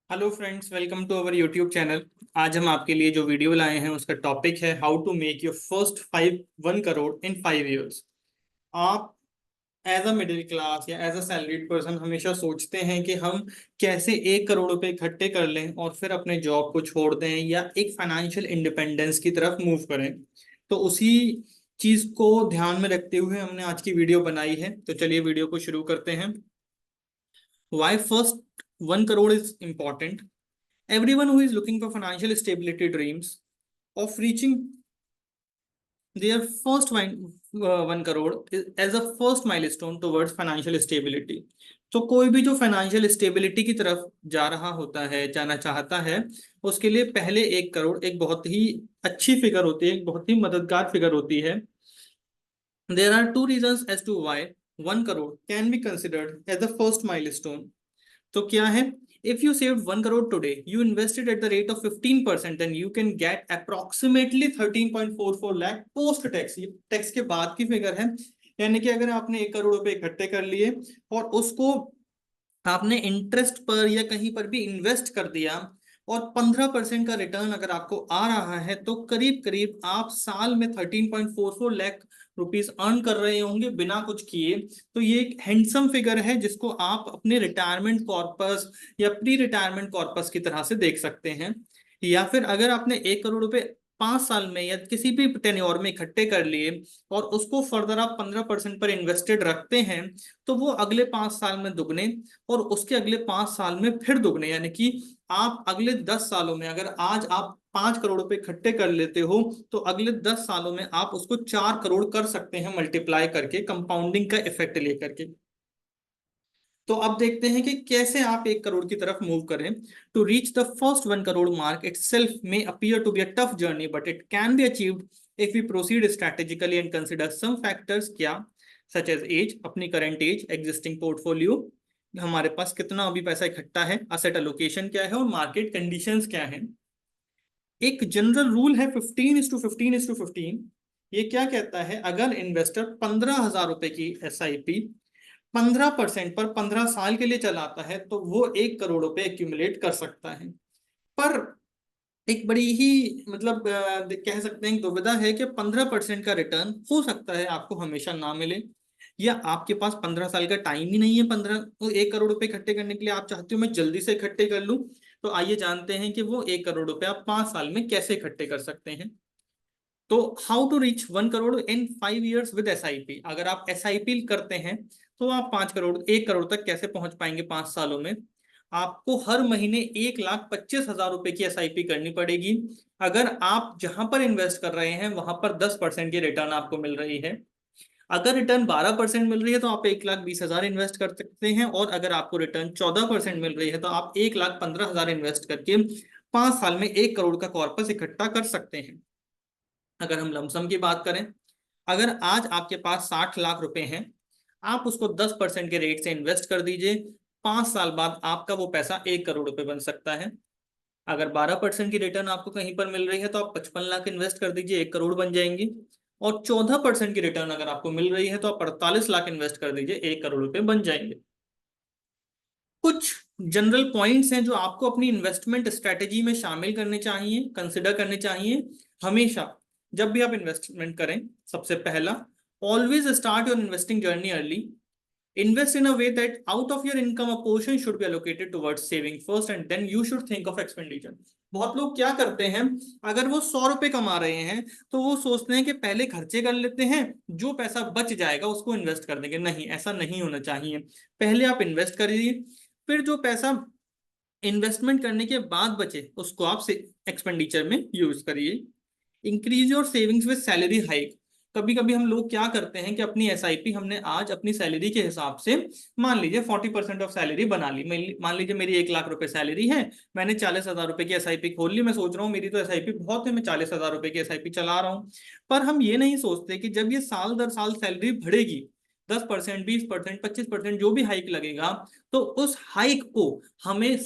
Hello friends, welcome to our YouTube channel. आज हम आपके लिए जो वीडियो लाए हैं उसका टॉपिक है how to make your first 1 crore in 5 years. आप एज अ मिडिल क्लास या एज अ सैलरीड पर्सन हमेशा सोचते हैं कि हम कैसे 1 करोड़ रुपए इकट्ठे कर लें और फिर अपने जॉब को छोड़ दें या एक फाइनेंशियल इंडिपेंडेंस की तरफ मूव करें। तो उसी चीज को ध्यान में रखते हुए हमने आज की वीडियो बनाई है। तो चलिए वीडियो को शुरू करते हैं। Why first 1 crore is important? Everyone who is looking for financial stability dreams of reaching their first 1 crore as a first milestone towards financial stability। तो कोई भी जो फाइनेंशियल स्टेबिलिटी की तरफ जा रहा होता है, जाना चाहता है, उसके लिए पहले 1 करोड़ एक बहुत ही अच्छी फिगर होती है, एक बहुत ही मददगार फिगर होती है। There are two reasons as to why 1 crore can be considered as the first milestone। तो क्या है? If you saved 1 crore today, you invested at the rate of 15%, then you can get approximately 13.44 lakh post tax। ये tax के बाद की figure है। यानी कि अगर आपने 1 करोड़ रुपए इकट्ठे कर लिए और उसको आपने इंटरेस्ट पर या कहीं पर भी इन्वेस्ट कर दिया और 15% का रिटर्न अगर आपको आ रहा है, तो करीब करीब आप साल में 13.44 लाख रुपीस अर्न कर रहे होंगे बिना कुछ किए। तो ये एक हैंडसम फिगर है जिसको आप अपने रिटायरमेंट कॉर्पस या प्री रिटायरमेंट कॉर्पस की तरह से देख सकते हैं। या फिर अगर आपने 1 करोड़ रुपए 5 साल में या किसी भी टेन्योर में इकट्ठे कर लिए और उसको फर्दर आप 15% पर इन्वेस्टेड रखते हैं, तो वो अगले 5 साल में दुगने और उसके अगले 5 साल में फिर दुगने, यानी कि आप अगले 10 सालों में अगर आज आप 5 करोड़ रुपए इकट्ठे कर लेते हो, तो अगले 10 सालों में आप उसको 4 करोड़ कर सकते हैं मल्टीप्लाई करके, कंपाउंडिंग का इफेक्ट लेकर के। तो अब देखते हैं कि कैसे आप 1 करोड़ की तरफ मूव करें। To reach the first 1 crore mark itself में appear to be a tough journey, but it can be achieved if we proceed strategically and consider some factors. क्या? सच एज एज, अपनी करंट एज, एग्जिस्टिंग पोर्टफोलियो, हमारे पास कितना अभी पैसा इकट्ठा है, असेट एलोकेशन क्या है और मार्केट कंडीशंस क्या है। एक जनरल रूल है 15:15:15। ये क्या कहता है? अगर इन्वेस्टर 15,000 रुपए की SIP 15% पर 15 साल के लिए चलाता है, तो वो 1 करोड़ रुपए एक्यूमुलेट कर सकता है। पर एक बड़ी ही मतलब कह सकते हैं दुविधा है कि 15% का रिटर्न हो सकता है आपको हमेशा ना मिले, या आपके पास 15 साल का टाइम ही नहीं है। 1 करोड़ रुपए इकट्ठे करने के लिए आप चाहते हो मैं जल्दी से इकट्ठे कर लूं। तो आइए जानते हैं कि वो 1 करोड़ रुपए आप 5 साल में कैसे इकट्ठे कर सकते हैं। तो how to reach 1 crore in 5 years with SIP। अगर आप SIP करते हैं तो आप 5 करोड़ 1 करोड़ तक कैसे पहुंच पाएंगे 5 सालों में? आपको हर महीने 1,25,000 रुपए की SIP करनी पड़ेगी। अगर आप जहां पर इन्वेस्ट कर रहे हैं वहां पर 10% की रिटर्न आपको मिल रही है। अगर रिटर्न 12% मिल रही है तो आप 1,20,000 इन्वेस्ट कर सकते हैं, और अगर आपको रिटर्न 14% मिल रही है तो आप 1,15,000 इन्वेस्ट करके 5 साल में 1 करोड़ का कॉर्पस इकट्ठा कर सकते हैं। अगर हम लमसम की बात करें, अगर आज आपके पास 60 लाख रुपए हैं, आप उसको 10% के रेट से इन्वेस्ट कर दीजिए। 5 साल बाद आपका वो पैसा 1 करोड़ रुपए बन सकता है। अगर 12% की रिटर्न आपको कहीं पर मिल रही है तो आप 55 लाख इन्वेस्ट कर दीजिए, 1 करोड़ बन जाएंगे। और 14% की रिटर्न अगर आपको मिल रही है तो आप 48 लाख इन्वेस्ट कर दीजिए, 1 करोड़ रुपए बन जाएंगे। कुछ जनरल पॉइंट्स हैं जो आपको अपनी इन्वेस्टमेंट स्ट्रेटेजी में शामिल करने चाहिए, कंसिडर करने चाहिए हमेशा जब भी आप इन्वेस्टमेंट करें। सबसे पहला, always start your investing journey early. Invest in a way that out of your income a portion should be allocated towards saving first and then you should think of expenditure. बहुत लोग क्या करते हैं, अगर वो 100 रुपए कमा रहे हैं तो वो सोचते हैं कि पहले खर्चे कर लेते हैं, जो पैसा बच जाएगा उसको इन्वेस्ट कर देंगे। नहीं, ऐसा नहीं होना चाहिए। पहले आप इन्वेस्ट करिए, फिर जो पैसा इन्वेस्टमेंट करने के बाद बचे उसको आप से एक्सपेंडिचर में यूज करिए। Increase your savings with salary hike. कभी कभी हम लोग क्या करते हैं कि अपनी SIP हमने आज अपनी सैलरी के हिसाब से, मान लीजिए 40% ऑफ सैलरी बना ली। मान लीजिए मेरी 1 लाख रुपए सैलरी है, मैंने 40,000 रुपए की SIP खोल ली। मैं सोच रहा हूँ मेरी तो SIP बहुत है, मैं 40,000 रुपए की SIP चला रहा हूँ। पर हम ये नहीं सोचते कि जब ये साल दर साल सैलरी बढ़ेगी, 10%, 20%, 25% जो भी हाइक लगेगा, तो उस हाइक को हमें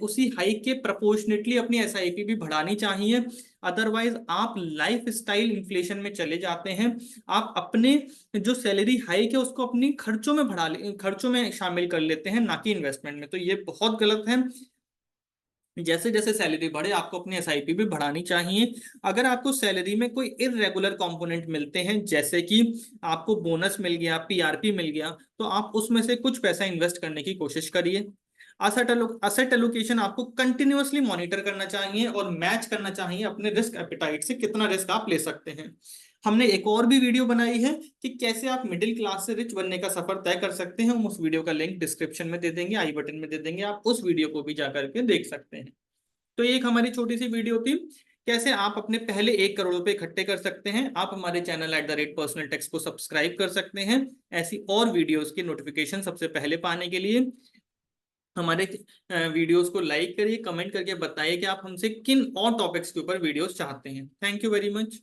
उसी हाइक के प्रोपोर्शनेटली अपनी SIP भी बढ़ानी चाहिए। अदरवाइज आप लाइफ स्टाइल इन्फ्लेशन में चले जाते हैं। आप अपने जो सैलरी हाइक है उसको अपनी खर्चों में खर्चों में शामिल कर लेते हैं, ना कि इन्वेस्टमेंट में। तो ये बहुत गलत है। जैसे जैसे सैलरी बढ़े आपको अपनी एसआईपी भी बढ़ानी चाहिए। अगर आपको सैलरी में कोई इरेगुलर कंपोनेंट मिलते हैं, जैसे कि आपको बोनस मिल गया, पीआरपी मिल गया, तो आप उसमें से कुछ पैसा इन्वेस्ट करने की कोशिश करिए। असेट एलोकेशन आपको कंटिन्यूअसली मॉनिटर करना चाहिए और मैच करना चाहिए अपने रिस्क एपिटाइट से, कितना रिस्क आप ले सकते हैं। हमने एक और भी वीडियो बनाई है कि कैसे आप मिडिल क्लास से रिच बनने का सफर तय कर सकते हैं। हम उस वीडियो का लिंक डिस्क्रिप्शन में दे देंगे, आई बटन में दे देंगे, आप उस वीडियो को भी जाकर के देख सकते हैं। तो ये एक हमारी छोटी सी वीडियो थी, कैसे आप अपने पहले 1 करोड़ रुपए इकट्ठे कर सकते हैं। आप हमारे चैनल @पर्सनल टैक्स को सब्सक्राइब कर सकते हैं ऐसी और वीडियोस की नोटिफिकेशन सबसे पहले पाने के लिए। हमारे वीडियोस को लाइक करिए, कमेंट करके बताइए कि आप हमसे किन और टॉपिक्स के ऊपर वीडियोस चाहते हैं। Thank you very much.